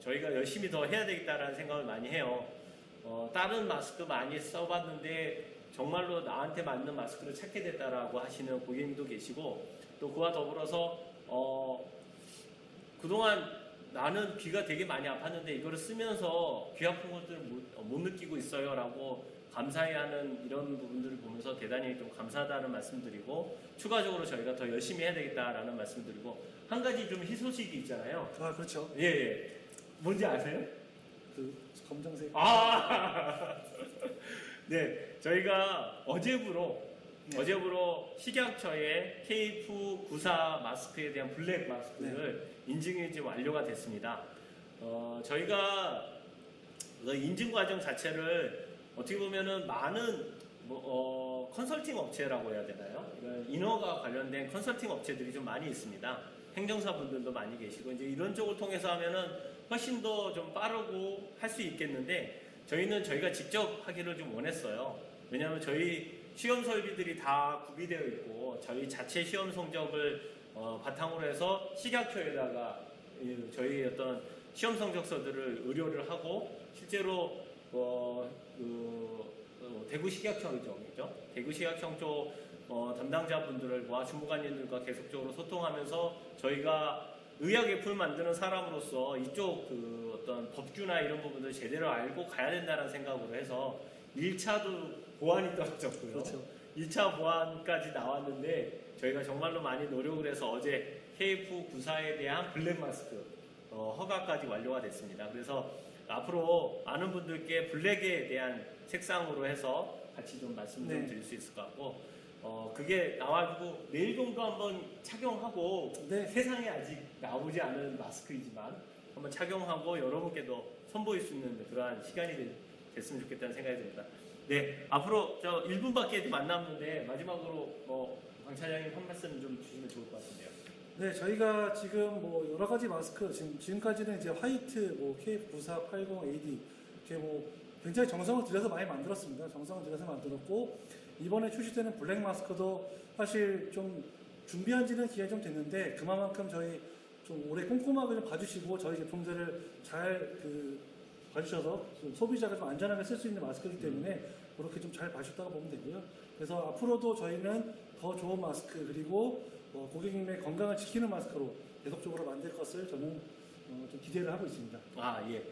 저희가 열심히 더 해야 되겠다라는 생각을 많이 해요. 다른 마스크 많이 써봤는데 정말로 나한테 맞는 마스크를 찾게 됐다라고 하시는 고객님도 계시고 또 그와 더불어서 그동안 나는 귀가 되게 많이 아팠는데 이거를 쓰면서 귀 아픈 것들을 못 느끼고 있어요 라고 감사해하는 이런 부분들을 보면서 대단히 좀 감사하다는 말씀드리고 추가적으로 저희가 더 열심히 해야 되겠다라는 말씀드리고 한 가지 좀 희소식이 있잖아요. 그렇죠. 예. 뭔지 아세요? 검정색. 네, 저희가 어제부로 식약처의 KF94 마스크에 대한 블랙 마스크를 인증이 이제 완료가 됐습니다. 저희가 인증 과정 자체를 어떻게 보면은 많은 컨설팅 업체라고 해야 되나요? 인허가 관련된 컨설팅 업체들이 좀 많이 있습니다. 행정사 분들도 많이 계시고 이제 이런 쪽을 통해서 하면은 훨씬 더 좀 빠르고 할 수 있겠는데 저희가 직접 하기를 좀 원했어요. 왜냐하면 저희 시험 설비들이 다 구비되어 있고 저희 자체 시험 성적을 바탕으로 해서 식약처에다가 저희 어떤 시험 성적서들을 의뢰를 하고 실제로 대구 식약청이죠, 대구 식약청 쪽 담당자분들과 주무관님들과 계속적으로 소통하면서 저희가 의약 애플 만드는 사람으로서 이쪽 어떤 법규나 이런 부분들 제대로 알고 가야 된다는 생각으로 해서 1차도 보안이 떨어졌고요. 그렇죠. 2차 보안까지 나왔는데 저희가 정말로 많이 노력을 해서 어제 KF94에 대한 블랙 마스크 허가까지 완료가 됐습니다. 그래서 앞으로 많은 분들께 블랙에 대한 색상으로 해서 같이 좀 말씀 좀 네. 드릴 수 있을 것 같고 그게 나와가지고 내일 정도 한번 착용하고 네. 세상에 아직 나오지 않은 마스크이지만 한번 착용하고 여러분께도 선보일 수 있는 그러한 시간이 됐으면 좋겠다는 생각이 듭니다. 네, 앞으로 저 1분밖에 안 남는데 마지막으로 강 차장님 한 말씀 좀 주시면 좋을 것 같은데요. 네, 저희가 지금 뭐 여러 가지 마스크 지금까지는 이제 화이트, 뭐 KF94, 80AD 이렇게 뭐 굉장히 정성을 들여서 많이 만들었습니다. 정성을 들여서 만들었고 이번에 출시되는 블랙 마스크도 사실 좀 준비한 지는 기간이 좀 됐는데 그만큼 저희 좀 오래 꼼꼼하게 좀 봐주시고 저희 제품들을 잘 봐주셔서 좀 소비자가 좀 안전하게 쓸 수 있는 마스크이기 때문에 그렇게 좀 잘 봐주셨다고 보면 되고요. 그래서 앞으로도 저희는 더 좋은 마스크 그리고 고객님의 건강을 지키는 마스크로 계속적으로 만들 것을 저는 좀 기대를 하고 있습니다. 아, 예.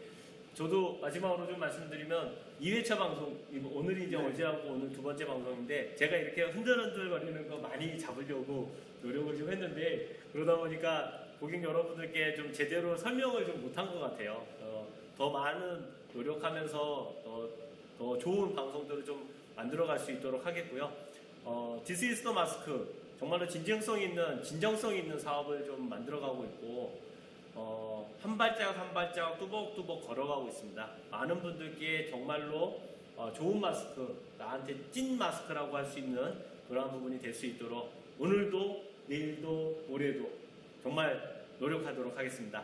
저도 마지막으로 좀 말씀드리면 2회차 방송, 오늘이 이제 네. 어제하고 오늘 두 번째 방송인데 제가 이렇게 흔들흔들거리는 거 많이 잡으려고 노력을 좀 했는데 그러다 보니까 고객 여러분들께 좀 제대로 설명을 좀 못한 것 같아요. 더 많은 노력하면서 더 좋은 방송들을 좀 만들어갈 수 있도록 하겠고요. This is the mask. 정말로 진정성 있는 사업을 좀 만들어가고 있고 한 발자국 한 발자국 뚜벅뚜벅 걸어가고 있습니다. 많은 분들께 정말로 좋은 마스크, 나한테 찐 마스크라고 할 수 있는 그러한 부분이 될 수 있도록 오늘도 내일도 올해도 정말 노력하도록 하겠습니다.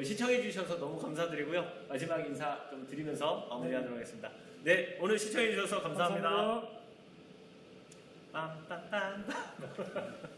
시청해 주셔서 너무 감사드리고요. 마지막 인사 좀 드리면서 마무리하도록 하겠습니다. 네, 오늘 시청해 주셔서 감사합니다. 감사합니다. 빰빰빰